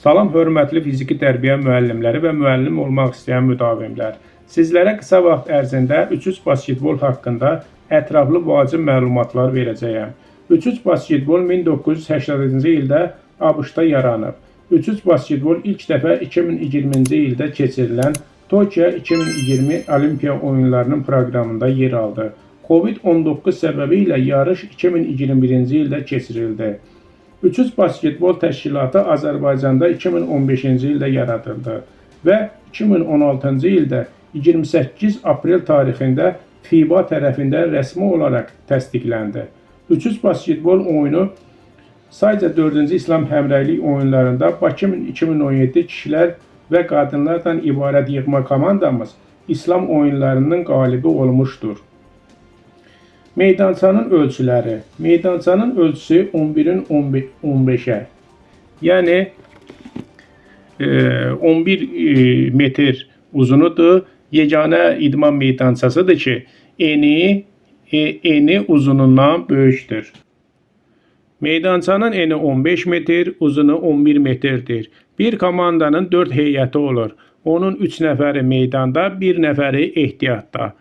Salam hörmətli fiziki tərbiyə müəllimləri və müəllim olmaq istəyən müdavimlər. Sizlərə qısa vaxt ərzində 3-3 basketbol haqqında ətraflı vacib məlumatlar verəcəyəm. 3-3 basketbol 1980-ci ildə ABŞ-da yaranıb. 3-3 basketbol ilk dəfə 2020-ci ildə keçirilən Tokyo 2020 Olimpiya oyunlarının proqramında yer aldı. Covid-19 səbəbi ilə yarış 2021-ci ildə keçirildi. 3-3 basketbol təşkilatı Azərbaycanda 2015-ci ildə yaradıldı və 2016-cı ildə 28 aprel tarixində FIBA tərəfindən rəsmi olaraq təsdiqləndi. 3-3 basketbol oyunu sadəcə 4-cü İslam həmrəylik oyunlarında Bakı 2017 kişilər və qadınlardan ibarət yığma komandamız İslam oyunlarının qalibi olmuşdur. Meydançanın ölçüləri. Meydançanın ölçüsü 11-in 15-ə. Yəni 11 metr uzunudur. Yeganə idman meydançasıdır ki, eni uzunundan böyükdür. Meydançanın eni 15 metr, uzunu 11 metrdir. Bir komandanın 4 heyəti olur. Onun 3 nəfəri meydanda, 1 nəfəri ehtiyatda.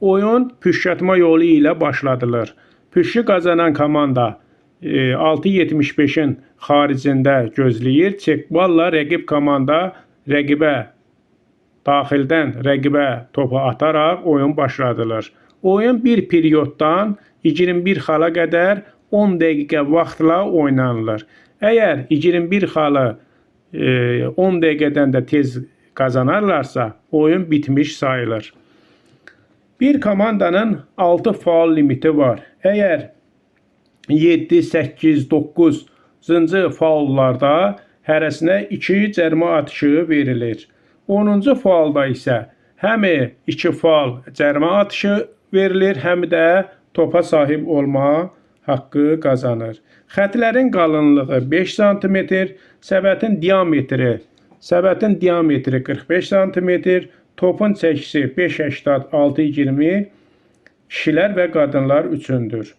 Oyun püşkatma yolu ilə başladılır. Püşkü qazanan komanda 6.75-in xaricində gözləyir. Çekballa rəqib komanda daxildən rəqibə topu ataraq oyun başladılır. Oyun bir perioddan 21 xala qədər 10 dəqiqə vaxtla oynanılır. Əgər 21 xalı 10 dəqiqədən də tez qazanarlarsa, oyun bitmiş sayılır. Bir komandanın 6 faul limiti var. Əgər 7, 8, 9-cu faullarda hərəsinə 2 cərimə atışı verilir. 10-cu faulda isə həm 2 faul cərimə atışı verilir, həm də topa sahib olma haqqı qazanır. Xətlərin qalınlığı 5 sm, səbətin diametri 45 sm, topun çəkisi 5.80, 6.20 kişilər və qadınlar üçündür.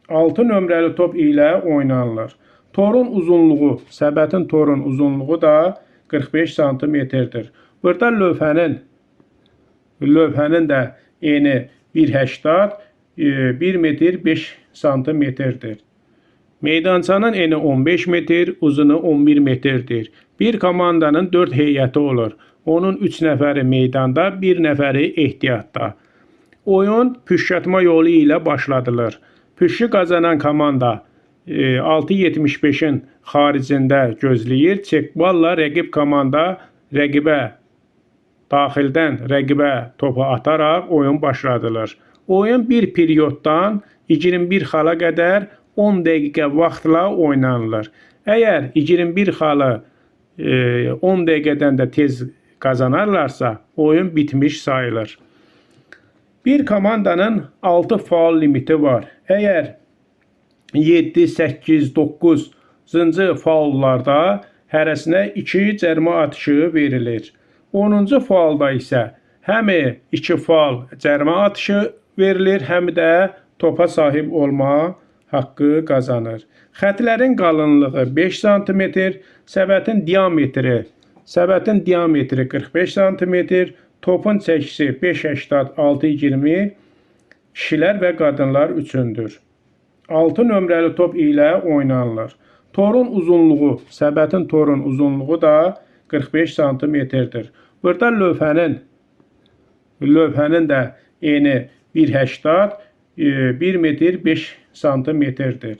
6 nömrəli top ilə oynanılır. Səbətin torun uzunluğu da 45 sm-dir. Burada lövhənin də eni 1.80, 1 metr 5 sm-dir. Meydançanın eni 15 metr, uzunu 11 metrdir. Bir komandanın 4 heyəti olur. Onun 3 nəfəri meydanda, 1 nəfəri ehtiyatda. Oyun püşkatma yolu ilə başladılır. Püşkü qazanan komanda 6.75-in xaricində gözləyir. Çekballa rəqib komanda daxildən rəqibə topu ataraq oyun başladılır. Oyun bir perioddan 21 xala qədər 10 dəqiqə vaxtla oynanılır. Əgər 21 xalı 10 dəqiqədən də tez qazanarlarsa, oyun bitmiş sayılır. Bir komandanın 6 faul limiti var. Əgər 7, 8, 9-cu faullarda hərəsinə 2 cərimə atışı verilir. 10-cu faulda isə həm 2 faul cərimə atışı verilir, həm də topa sahib olma haqqı qazanır. Xətlərin qalınlığı 5 sm, səbətin diametri 45 sm, topun çəkisi 5.80, 6.20 kişilər və qadınlar üçündür. 6 nömrəli top ilə oynanılır. Səbətin torun uzunluğu da 45 sm-dir. Burada lövhənin də eni 1.80, 1 metr 5 sm-dir.